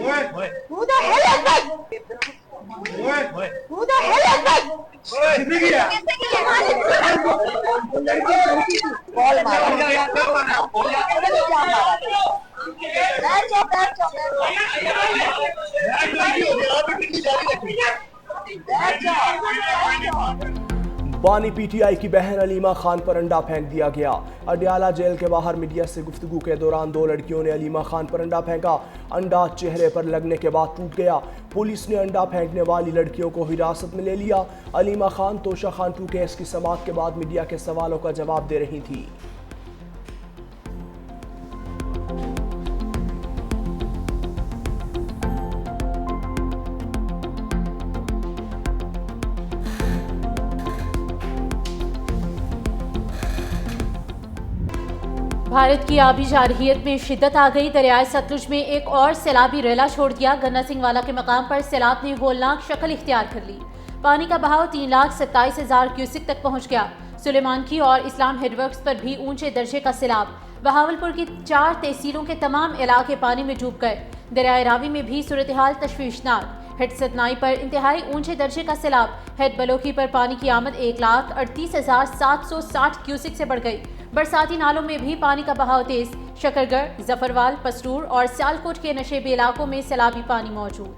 Who the hell is this? Who the hell is this? Ball मारा बैठ जाओ बैठ जाओ बैठ जाओ। बानी पीटीआई की बहन अलीमा खान पर अंडा फेंक दिया गया। अडयाला जेल के बाहर मीडिया से गुफ्तगू के दौरान दो लड़कियों ने अलीमा खान पर अंडा फेंका। अंडा चेहरे पर लगने के बाद टूट गया। पुलिस ने अंडा फेंकने वाली लड़कियों को हिरासत में ले लिया। अलीमा खान तोशा खान 2 केस की समाअत के बाद मीडिया के सवालों का जवाब दे रही थी। भारत की आबी जारहियत में शिद्दत आ गई। दरियाए सतलुज में एक और सैलाबी रेला छोड़ दिया। गन्ना सिंह वाला के मकाम पर सैलाब ने होलनाक शक्ल इख्तियार कर ली। पानी का बहाव 3,27,000 क्यूसिक तक पहुंच गया। सुलेमान की और इस्लाम हेडवर्क्स पर भी ऊंचे दर्जे का सैलाब। बहावलपुर की 4 तहसीलों के तमाम इलाके पानी में डूब गए। दरियाए रावी में भी सूरत हाल तशवीशनाक। हेड सतनाई पर इंतहाई ऊंचे दर्जे का सैलाब। हेड बलोकी पर पानी की आमद 1,38,760 क्यूसिक से बढ़ गई। बरसाती नालों में भी पानी का बहाव तेज। शकरगढ़, जफरवाल, पसरूर और सियालकोट के नशेबी इलाकों में सैलाबी पानी मौजूद।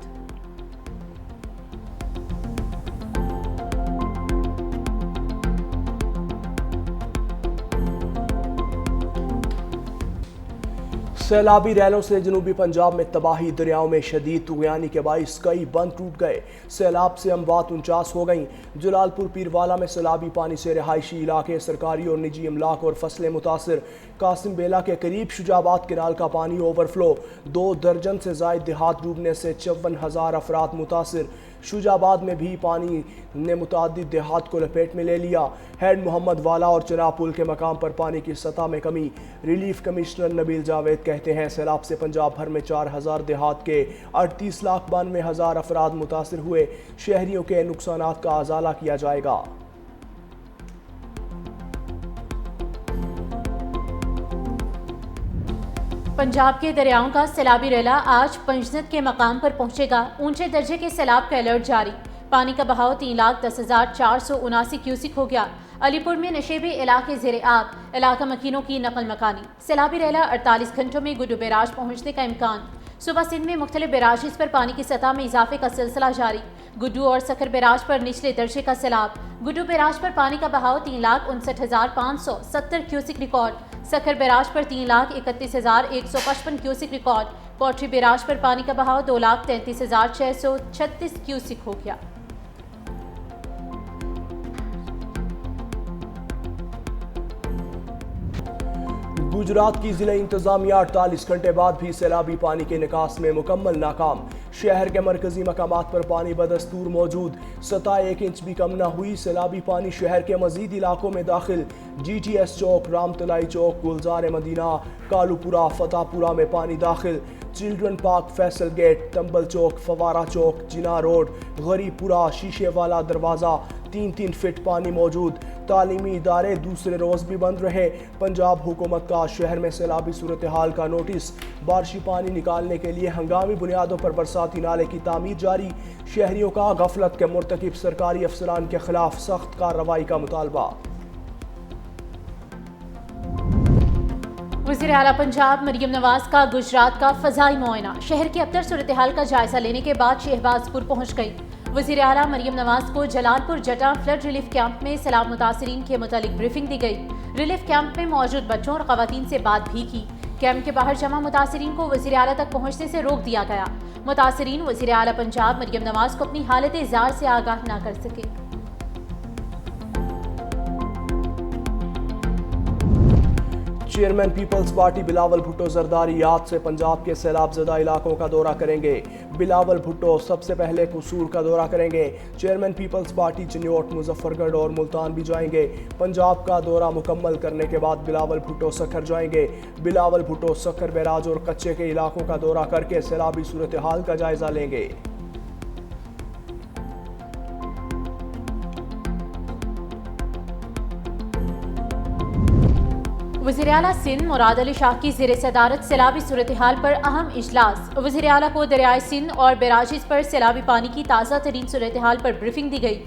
सैलाबी रैलों से जनूबी पंजाब में तबाही। दरियाओं में शदीद तुगयानी के बाइस कई बंद टूट गए। सैलाब से अमवात 49 हो गईं। जलालपुर पीरवाला में सैलाबी पानी से रहायशी इलाके, सरकारी और निजी अमलाक और फसलें मुतासर। कासिम बेला के करीब शुजाबाद किनाल का पानी ओवरफ्लो। 2 दर्जन से जायद देहात डूबने से 54,000 अफराद मुतासर। शुजाबाद में भी पानी ने मुतादिद देहात को लपेट में ले लिया। हेड मोहम्मद वाला और चिनाब पुल के मकाम पर पानी की सतह में कमी। रिलीफ कमिश्नर नबील जावेद कहते हैं सैलाब से पंजाब भर में 4,000 देहात के 38,92,000 अफराद मुतासर हुए। शहरियों के नुकसानात का अजाला किया जाएगा। पंजाब के दरियाओं का सैलाबी रेला आज पंजनत के मकाम पर पहुंचेगा। ऊंचे दर्जे के सैलाब का अलर्ट जारी। पानी का बहाव 3,10,479 क्यूसिक हो गया। अलीपुर में नशेबी इलाके ज़ेरे आब। इलाका मकीनों की नकल मकानी। सैलाबी रेला 48 घंटों में गुड्डू बैराज पहुंचने का इम्कान। सुबह सिंध में मुख्तलिफ बैराजेस पर पानी की सतह में इजाफे का सिलसिला जारी। गुड्डू और सखर बैराज पर निचले दर्जे का सैलाब। गुड्डू बैराज पर पानी का बहाव 3,59,570 क्यूसिक रिकॉर्ड। सखर बैराज पर 3,31,155 क्यूसिक रिकॉर्ड। पोट्री बैराज पर पानी का बहाव 2,33,636 क्यूसिक हो गया। गुजरात की जिला इंतजामिया 48 घंटे बाद भी सैलाबी पानी के निकास में मुकम्मल नाकाम। शहर के मरकजी मकामात पर पानी बदस्तूर मौजूद। सतह 1 इंच भी कम न हुई। सैलाबी पानी शहर के मजीद इलाकों में दाखिल। GTS चौक, रामतलाई चौक, गुलजार मदीना, कालूपुरा, फतापुरा में पानी दाखिल। चिल्ड्रन पार्क, फैसल गेट, तंबल चौक, फवारा चौक, जिना रोड, गरीबपुरा, शीशे वाला दरवाज़ा 3-3 फिट पानी मौजूद। तालीमी इदारे दूसरे रोज़ भी बंद रहे। पंजाब हुकूमत का शहर में सैलाबी सूरत हाल का नोटिस। बारिशी पानी निकालने के लिए हंगामी बुनियादों पर बरसाती नाले की तामीर जारी। शहरियों का गफलत के मुर्तकिब सरकारी अफसरान के खिलाफ सख्त कार्रवाई का मुतालबा। वज़ीर आला पंजाब मरियम नवाज का गुजरात का फ़ज़ाई मुआयना। शहर की अबतर सूरत हाल का जायजा लेने के बाद शहबाजपुर पहुँच गई। वज़ीर आला मरियम नवाज को जलालपुर जटा फ्लड रिलीफ कैंप में सैलाब मुतासरीन के मुतालिक ब्रीफिंग दी गई। रिलीफ कैंप में मौजूद बच्चों और ख़वातीन से बात भी की। कैंप के बाहर जमा मुतासरीन को वज़ीर आला तक पहुँचने से रोक दिया गया। मुतासरीन वज़ीर आला पंजाब मरियम नवाज को अपनी हालत ज़ार से आगाह न कर सके। चेयरमैन पीपल्स पार्टी बिलावल भुट्टो जरदारी आज से पंजाब के सैलाब ज़दा इलाकों का दौरा करेंगे। बिलावल भुट्टो सबसे पहले कसूर का दौरा करेंगे। चेयरमैन पीपल्स पार्टी चिन्योट, मुजफ्फरगढ़ और मुल्तान भी जाएंगे। पंजाब का दौरा मुकम्मल करने के बाद बिलावल भुट्टो सखर जाएंगे। बिलावल भुट्टो सखर बैराज और कच्चे के इलाकों का दौरा करके सैलाबी सूरत हाल का जायजा लेंगे। वज़ीर आला सिंध मुराद अली शाह की ज़ेर सदारत सैलाबी सूरत हाल पर अहम इजलास। वज़ीर आला को दरियाए सिंध और बैराजेस पर सैलाबी पानी की ताज़ा तरीन सूरत हाल पर ब्रीफिंग दी गई।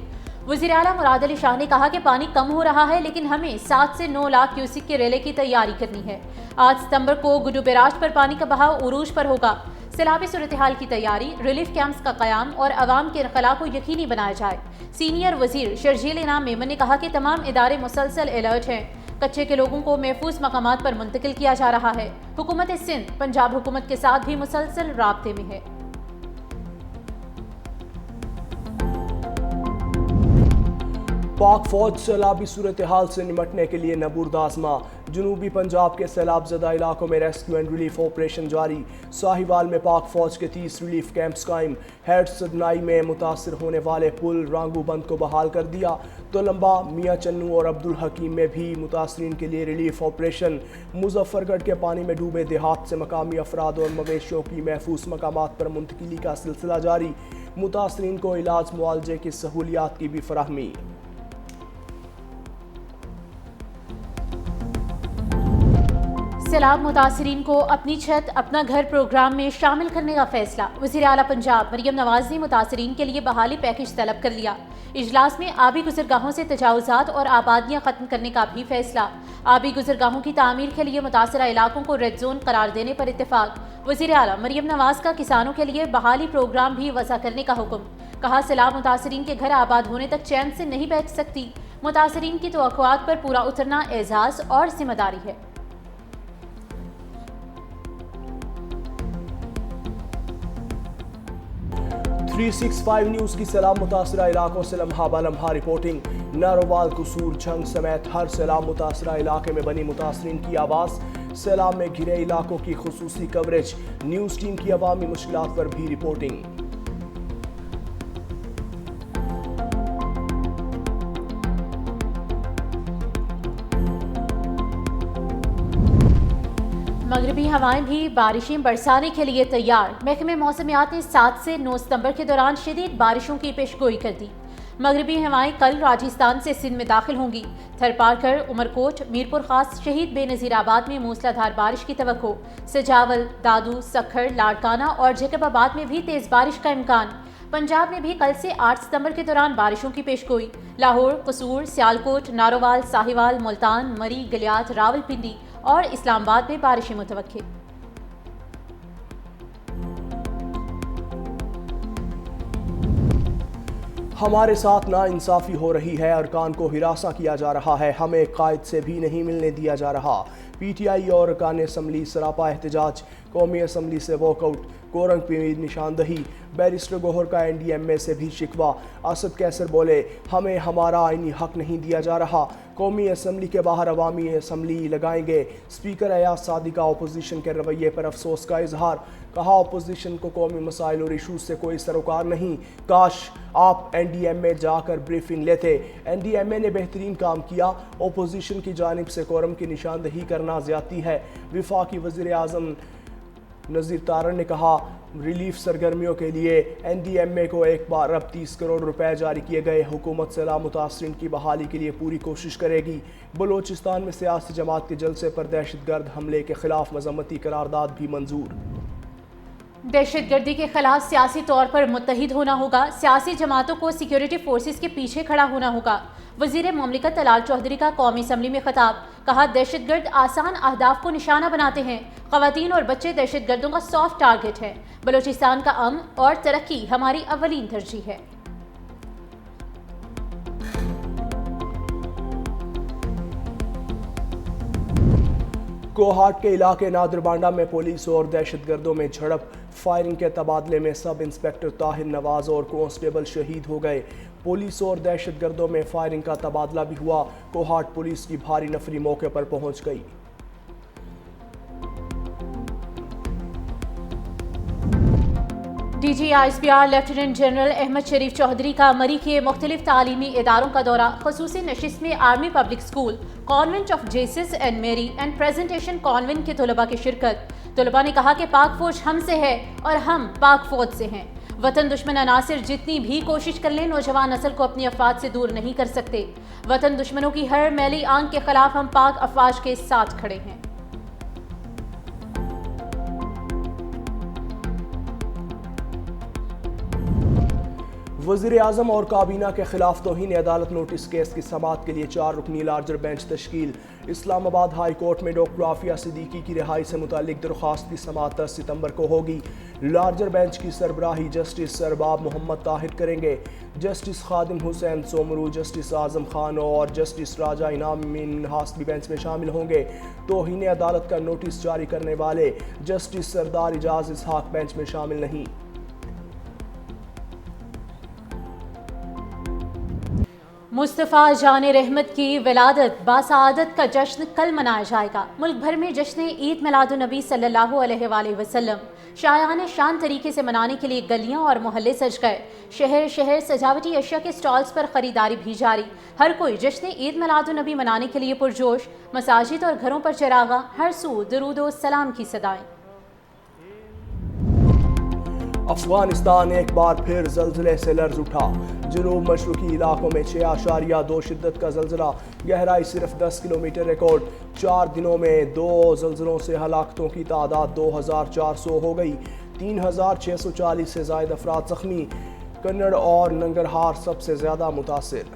वज़ीर आला मुराद अली शाह ने कहा कि पानी कम हो रहा है, लेकिन हमें 7 से 9 लाख क्यूसिक के रेले की तैयारी करनी है। 8 सितंबर को गुड्डू बैराज पर पानी का बहाव उरूज पर होगा। सैलाबी सूरत हाल की तैयारी, रिलीफ कैंप्स का क़याम और अवाम के इनखला को यकीनी बनाया जाए। सीनियर वज़ीर शर्जील इनाम मेमन ने कहा कि तमाम इदारे मुसलसल अलर्ट हैं। कच्चे के लोगों को महफूज मकामात पर मुंतकिल किया जा रहा है। हुकूमत सिंध पंजाब हुकूमत के साथ भी मुसलसल राब्ते में है। पाक फौज सैलाबी सूरत हाल से निमटने के लिए नबूर्द आज़मा। जनूबी पंजाब के सैलाब ज़दा इलाकों में रेस्क्यू एंड रिलीफ ऑपरेशन जारी। साहिवाल में पाक फौज के 30 रिलीफ कैंप्स कायम। हेड सदनाई में मुतासर होने वाले पुल रांगू बंद को बहाल कर दिया। तो लंबा मियाँ चन्नू और अब्दुल हकीम में भी मुतासरीन के लिए रिलीफ ऑपरेशन। मुजफ्फरगढ़ के पानी में डूबे देहात से मकामी अफराद और मवेशियों की महफूज मकामात पर मुंतकिली का सिलसिला जारी। मुतासरीन को इलाज मुआवजे की सहूलियात की भी फराहमी। सैलाब मुतासरीन को अपनी छत अपना घर प्रोग्राम में शामिल करने का फैसला। वज़ीर आला पंजाब मरियम नवाज ने मुतासरीन के लिए बहाली पैकेज तलब कर लिया। इजलास में आबी गुजरगाहों से तजावुजात और आबादियां खत्म करने का भी फैसला। आबी गुजरगाहों की तामीर के लिए मुतासरा इलाकों को रेड जोन करार देने पर इत्तेफाक। वज़ीर आला मरियम नवाज का किसानों के लिए बहाली प्रोग्राम भी वज़ा करने का हुक्म। कहा सैलाब मुतासरीन के घर आबाद होने तक चैन से नहीं बैठ सकती। मुतासरीन की तवक्कुआत पर पूरा उतरना एजाज और जिम्मेदारी है। 365 न्यूज़ की सैलाब मुतासरा इलाकों से लम्हा बलम्हा रिपोर्टिंग। नारोवाल, कसूर, झंग समेत हर सैलाब मुतासरा इलाके में बनी मुतासरीन की आवाज़। सैलाब में घिरे इलाकों की खुसूसी कवरेज। न्यूज़ टीम की अवामी मुश्किलात पर भी रिपोर्टिंग। मगरबी हवाएं भी बारिशें बरसाने के लिए तैयार। महकमे मौसमियात ने 7 से 9 सितंबर के दौरान शदीद बारिशों की पेशगोई कर दी। मगरबी हवाएं कल राजस्थान से सिंध में दाखिल होंगी। थरपारकर, उमरकोट, मीरपुर खास, शहीद बेनज़ीराबाद में मूसलाधार बारिश की तवक्को। सजावल, दादू, सखर, लाड़काना और जैकबाबाद में भी तेज बारिश का इम्कान। पंजाब में भी कल से 8 सितंबर के दौरान बारिशों की पेशगोई। लाहौर, कसूर, सियालकोट, नारोवाल, साहिवाल, मुल्तान, मरी, गलियात, रावलपिंडी और इस्लामाबाद में बारिशें मुतवक्के। हमारे साथ नाइंसाफ़ी हो रही है, अरकान को हिरासा किया जा रहा है, हमें कायद से भी नहीं मिलने दिया जा रहा। PTI और अरकान असम्बली सरापा एहतजाज। कौमी असम्बली से वॉकआउट। कोरंग पीर निशानदही। बैरिस्टर गोहर का NDMA से भी शिकवा। असद कैसर बोले, हमें हमारा आईनी हक नहीं दिया जा रहा। कौमी असम्बली के बाहर अवामी असम्बली लगाएंगे। स्पीकर अयाज सादी का अपोजिशन के रवैये पर अफसोस का इजहार। कहा, अपोजिशन को कौमी मसाइल और इशूज से कोई सरोकार नहीं। काश आप NDMA जाकर ब्रीफिंग लेते। NDMA ने बेहतरीन काम किया। अपोजिशन की जानिब से कोरम की निशानदही करना ज्यादती है। वफाकी वज़ीर आज़म नज़ीर तारन ने कहा, रिलीफ सरगर्मियों के लिए NDMA को एक बार अब 30 करोड़ रुपए जारी किए गए। हुकूमत सैलाब मुतासरीन की बहाली के लिए पूरी कोशिश करेगी। बलोचिस्तान में सियासी जमात के जलसे पर दहशतगर्द हमले के खिलाफ मजम्मती करारदाद भी मंजूर। दहशतगर्दी के खिलाफ सियासी तौर पर मुत्तहिद होना होगा। सियासी जमातों को सिक्योरिटी फोर्सेस के पीछे खड़ा होना होगा। वजीर मुमलिकत तलाल चौधरी का कौमी असम्बली में खिताब। कहा, दहशतगर्द आसान अहदाफ को निशाना बनाते हैं। ख़वातीन और बच्चे दहशतगर्दों का सॉफ्ट टारगेट है। बलोचिस्तान का अमन और तरक्की हमारी अव्वलीन तरजीह है। कोहाट के इलाके नादरबांडा में पुलिस और दहशतगर्दों में झड़प। फायरिंग के तबादले में सब इंस्पेक्टर ताहिर नवाज और कांस्टेबल शहीद हो गए। पुलिस और दहशतगर्दों में फायरिंग का तबादला भी हुआ। कोहाट पुलिस की भारी नफरी मौके पर पहुंच गई। DG ISPR lieutenant general Ahmed Sharif Chaudhry का मरी के मुख्तलिफ तालीमी इदारों का दौरा। खसूसी नशिस्त में army public school, convent of Jesus and Mary and Presentation convent के तलबा की शिरकत। तलबा ने कहा कि पाक फौज हमसे है और हम पाक फौज से हैं। वतन दुश्मन अनासिर जितनी भी कोशिश कर लें, नौजवान नस्ल को अपनी अफवाज से दूर नहीं कर सकते। वतन दुश्मनों की हर मैली आंख के खिलाफ हम पाक अफवाज के साथ खड़े हैं। वज़ीर आज़म और काबीना के खिलाफ तौहीन अदालत नोटिस केस की समाअत के लिए 4 रुकनी लार्जर बेंच तश्कील। इस्लामाबाद हाई कोर्ट में डॉक्टर आफिया सिद्दीकी की रिहाई से मुतालिक दरख्वास्त की समाअत 10 सितंबर को होगी। लार्जर बेंच की सरबराही जस्टिस सरबाब मोहम्मद ताहिर करेंगे। जस्टिस खादिम हुसैन सोमरू, जस्टिस आजम खान और जस्टिस राजा इनाम मिनहास भी बेंच में शामिल होंगे। तौहीन अदालत का नोटिस जारी करने वाले जस्टिस सरदार इजाज इसहाक बेंच में शामिल नहीं। मुस्तफ़ा जान रहमत की विलादत बासआदत का जश्न कल मनाया जाएगा। मुल्क भर में जश्न ईद मिलादुन्नबी सल्लल्लाहु अलैहि वसल्लम शायान शान तरीके से मनाने के लिए गलियां और मोहल्ले सज गए। शहर शहर सजावटी अशिया के स्टॉल्स पर खरीदारी भी जारी। हर कोई जश्न ईद मिलादुन्नबी मनाने के लिए पुरजोश। मसाजिद और घरों पर चरागा, हर सू दुरूद व सलाम की सदाएं। अफगानिस्तान एक बार फिर जल्जले से लर्ज उठा। जुनूब मशरक़ी इलाकों में 6.2 शिद्दत का जल्जला, गहराई सिर्फ 10 किलोमीटर रिकॉर्ड। 4 दिनों में 2 जल्जलों से हलाकतों की तादाद 2400 हो गई। 3640 से ज़ायद अफराद जख्मी। कन्नड़ और नंगरहार सबसे ज़्यादा मुतासिर।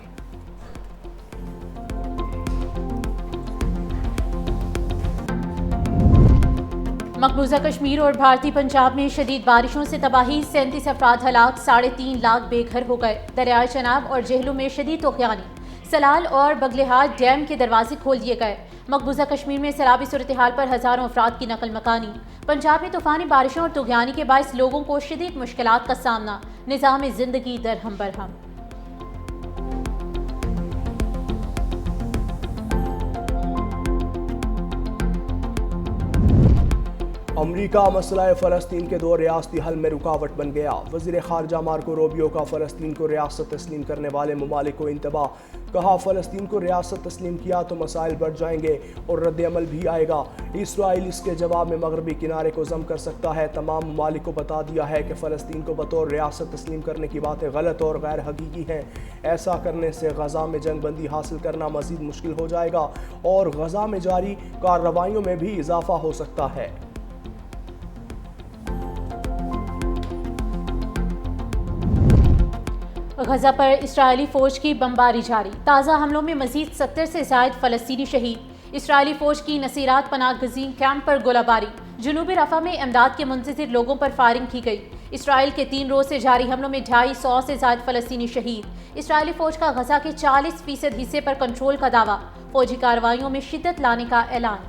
मकबूजा कश्मीर और भारतीय पंजाब में शदीद बारिशों से तबाही, 37 अफराद हलाक, 3.5 लाख बेघर हो गए। दरियाए चनाब और जेहलू में शदीद तूफ़ानी, सलाल और बगलेहाट डैम के दरवाजे खोल दिए गए। मकबूजा कश्मीर में सैलाबी सूरत हाल पर हज़ारों अफराद की नकल मकानी। पंजाब में तूफ़ानी बारिशों और तुग़यानी के बायस लोगों को शदीद मुश्किलात का सामना, निज़ाम ज़िंदगी दरहम बरहम। अमरीका मसला फ़लस्तीन के 2 रियासती हल में रुकावट बन गया। वज़ीर ख़ारजा मार्को रूबियो का फ़लस्तीन को रियासत तस्लीम करने वाले ममालिक को इंतबाह। कहा, फ़लस्तीन को रियासत तस्लीम किया तो मसाइल बढ़ जाएंगे और रद्द-ए-अमल भी आएगा। इसराइल इसके जवाब में मगरबी किनारे को जम कर सकता है। तमाम ममालिक को बता दिया है कि फ़लस्तीन को बतौर रियासत तस्लीम करने की बातें गलत और गैर हकीकी हैं। ऐसा करने से गज़ा में जंग बंदी हासिल करना मज़ीद मुश्किल हो जाएगा और गज़ा में जारी कार्रवाइयों में भी इजाफा हो सकता है। गजा पर इस्राएली फौज की बमबारी जारी। ताज़ा हमलों में मजीद 70 से ज़ायद फ़लस्तीनी शहीद। इस्राएली फौज की नसीरात पनाह गज़ीन कैंप पर गोलाबारी। जुनूबी रफ़ा में इमदाद के मुंतज़िर लोगों पर फायरिंग की गई। इसराइल के 3 रोज़ से जारी हमलों में 250 से ज़ायद फ़लस्तीनी शहीद। इसराइली फौज का गजा के 40% हिस्से पर कंट्रोल का दावा। फौजी कार्रवाइयों में शिद्दत लाने का ऐलान।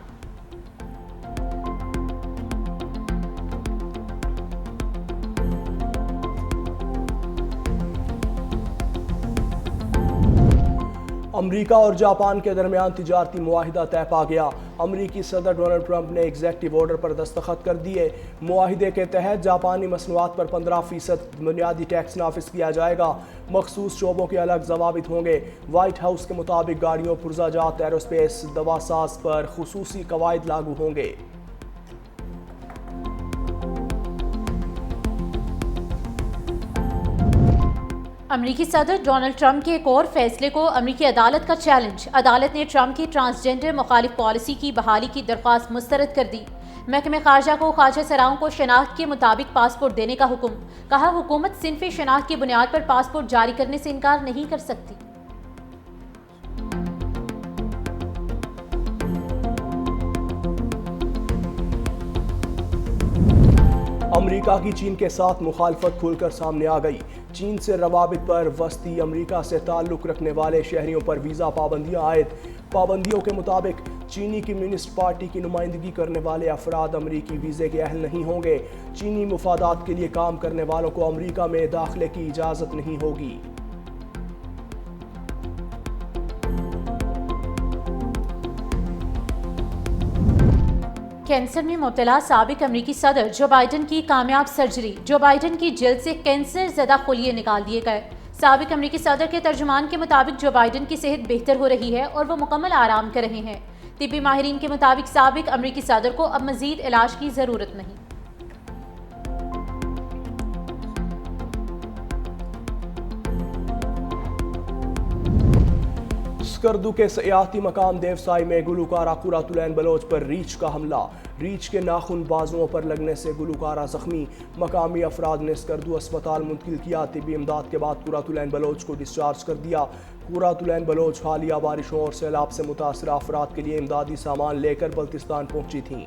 अमरीका और जापान के दरमियान तिजारती मुआहिदा तय पा गया। अमरीकी सदर डोनाल्ड ट्रंप ने एग्जेक्टिव ऑर्डर पर दस्तखत कर दिए। मुआहिदे के तहत जापानी मसनूआत पर 15% बुनियादी टैक्स नाफिज किया जाएगा। मखसूस शोबों के अलग जवाबित होंगे। वाइट हाउस के मुताबिक गाड़ियों, पुर्जाजात, एरोस्पेस, दवासाज पर खुसूसी कवायद लागू होंगे। अमरीकी सदर डोनाल्ड ट्रंप के एक और फैसले को अमरीकी अदालत का चैलेंज। अदालत ने ट्रंप की ट्रांसजेंडर मुखालिफ पॉलिसी की बहाली की दरख्वास्त मुस्तरद कर दी। महकमे खारजा को ख्वाजा सराओं को शनाख्त के मुताबिक पासपोर्ट देने का हुक्म। कहा, हुकूमत सिन्फ़ी शनाख्त की बुनियाद पर पासपोर्ट जारी करने से इनकार नहीं कर सकती। अमरीका की चीन के साथ मुखालफत खुलकर सामने आ गई। चीन से रवाबित पर वस्ती अमरीका से ताल्लुक़ रखने वाले शहरियों पर वीज़ा पाबंदियाँ आयद। पाबंदियों के मुताबिक चीनी कम्युनिस्ट पार्टी की नुमाइंदगी करने वाले अफराद अमरीकी वीज़े के अहल नहीं होंगे। चीनी मुफादात के लिए काम करने वालों को अमरीका में दाखिले की इजाज़त नहीं होगी। कैंसर में मुब्तला साबिक अमरीकी सदर जो बाइडन की कामयाब सर्जरी। जो बाइडन की जल्द से कैंसर ज़दा खुलिये निकाल दिए गए। साबिक अमरीकी सदर के तर्जुमान के मुताबिक जो बाइडन की सेहत बेहतर हो रही है और वो मुकम्मल आराम कर रहे हैं। तिब्बी माहिरीन के मुताबिक साबिक अमरीकी सदर को अब मज़ीद इलाज की ज़रूरत नहीं। स्कर्दू के सियाती मकाम देवसाई में गुलूकारा कुरातुलैन बलोच पर रीछ का हमला। रीछ के नाखून बाजुओं पर लगने से गुलूकारा जख्मी। मकामी अफराद ने स्कर्दू अस्पताल मुंतकिल किया। तिबी इमदाद के बाद कुरातुलैन बलोच को डिस्चार्ज कर दिया। कुरातुलैन बलोच हालिया बारिशों और सैलाब से मुतासर अफराद के लिए इमदादी सामान लेकर बल्तिस्तान पहुंची थीं।